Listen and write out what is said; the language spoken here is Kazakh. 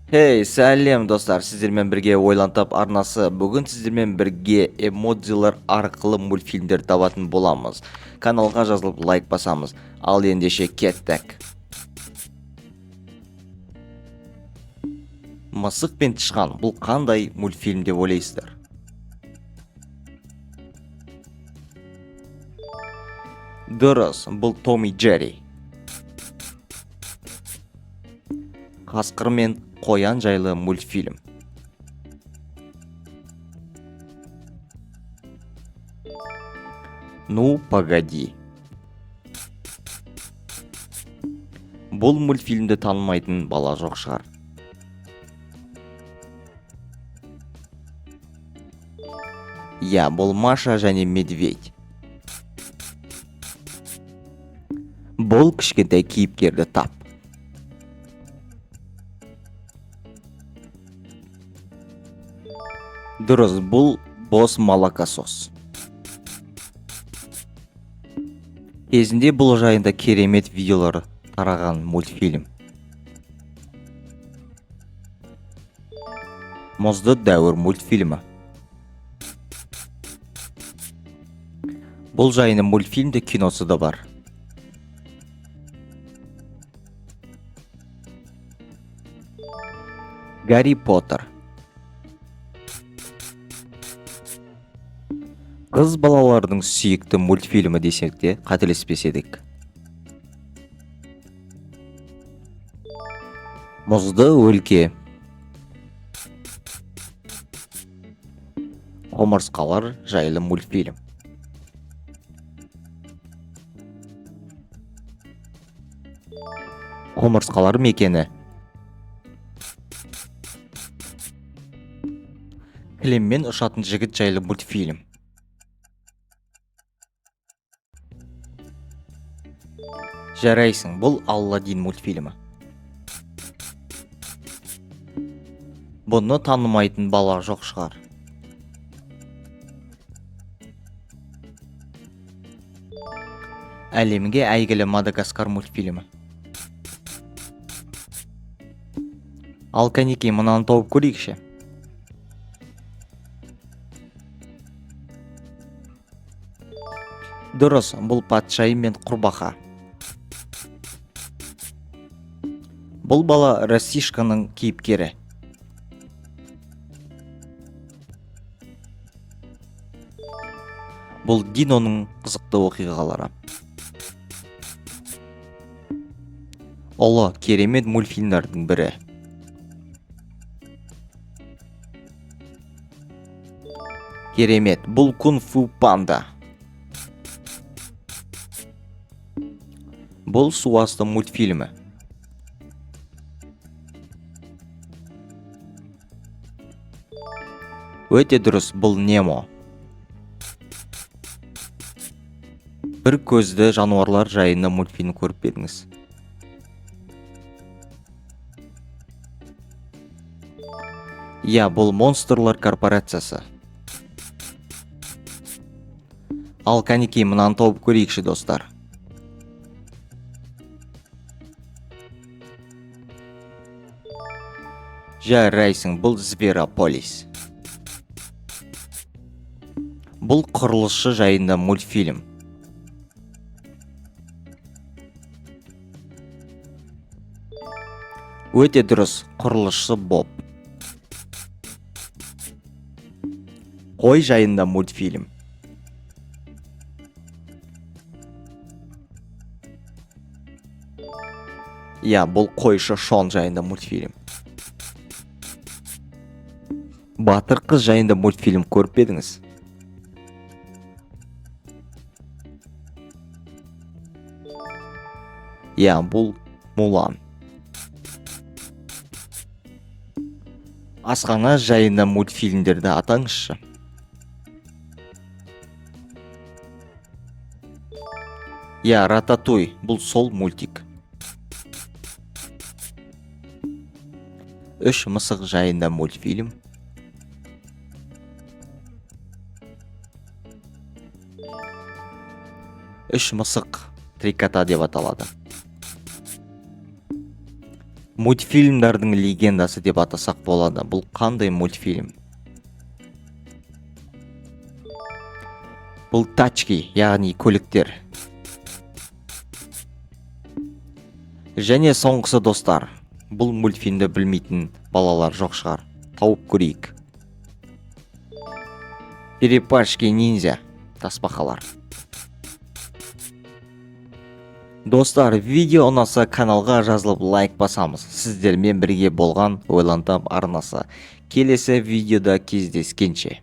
Hey, сәлем достар, сіздермен бірге ойлантап арнасы. Бүгін сіздермен бірге эмоджилар арқылы мультфильмдер табатын боламыз. Каналға жазылып лайк басамыз. Ал ендеше кеттік. Мысық пен тышқан, бұл қандай мультфильм деп ойлайсыздар? Дұрыс, бұл Том и Джерри. Қасқыр мен қоян жайлы мультфильм. Ну, погоди. Бұл мультфильмді танымайтын бала жоқ шығар. Я, бұл Маша және Медведь. Бұл кішкентай кейіпкерді тап. Дұрыс, бұл бос молокосос. Кезінде бұл жайында керемет видеолар тараған мультфильм. Мұзды дәуір мультфильмі. Бұл жайында мультфильмде киносы да бар. Гарри Поттер. Қыз балалардың сүйікті мультфильмі десек те қателеспес едік. Мұзды өлке. Құмырсқалар жайлы мультфильм. Құмырсқалар мекені. Кілеммен ұшатын жігіт жайлы мультфильм. Жарайсың, бұл Алладин мультфильмі. Бұны танымайтын бала жоқ шығар. Әлемге әйгілі Мадагаскар мультфильмі. Ал кәнекей, мынаны тауып көрейікші. Дұрыс, бұл патшайым мен құрбақа. Бұл бала Растишканың кейіпкері. Бұл Диноның қызықты оқиғалары. Ұлы керемет мультфильмдердің бірі. Керемет, бұл Кунг-фу панда. Бұл суасты мультфильмі. Өте дұрыс, бұл Немо. Бір көзді жануарлар жайында мультфильм көріп едіңіз. Я, бұл Монстрлар корпорациясы. Ал кәнекей, мынаны тауып көрейікші достар. Жарайсың, бұл Зверополис. Бұл құрылысшы жайында мультфильм. Өте дұрыс, құрылысшы Боб. Қой жайында мультфильм. Я, бұл қойшы Шон жайында мультфильм. Батыр қыз жайында мультфильм көріп едіңіз. Я, бұл Мулан. Асхана жайында мультфильмдерді атаңызшы. Я, Рататуй, бұл сол мультик. Үш мысық жайында мультфильм. Үш мысық трикота деп аталады. Мультфильмдардың легендасы деп атасақ болады. Бұл қандай мультфильм? Бұл тачки, яғни көліктер. Және соңғысы достар. Бұл мультфильмді білмейтін балалар жоқ шығар. Тауып көрейік. Черепашки ниндзя, тасбақалар. Достар, видео ұнаса каналға жазылып лайк басамыз. Сіздермен бірге болған Ойлантап арнасы. Келесі видеода кездескенше.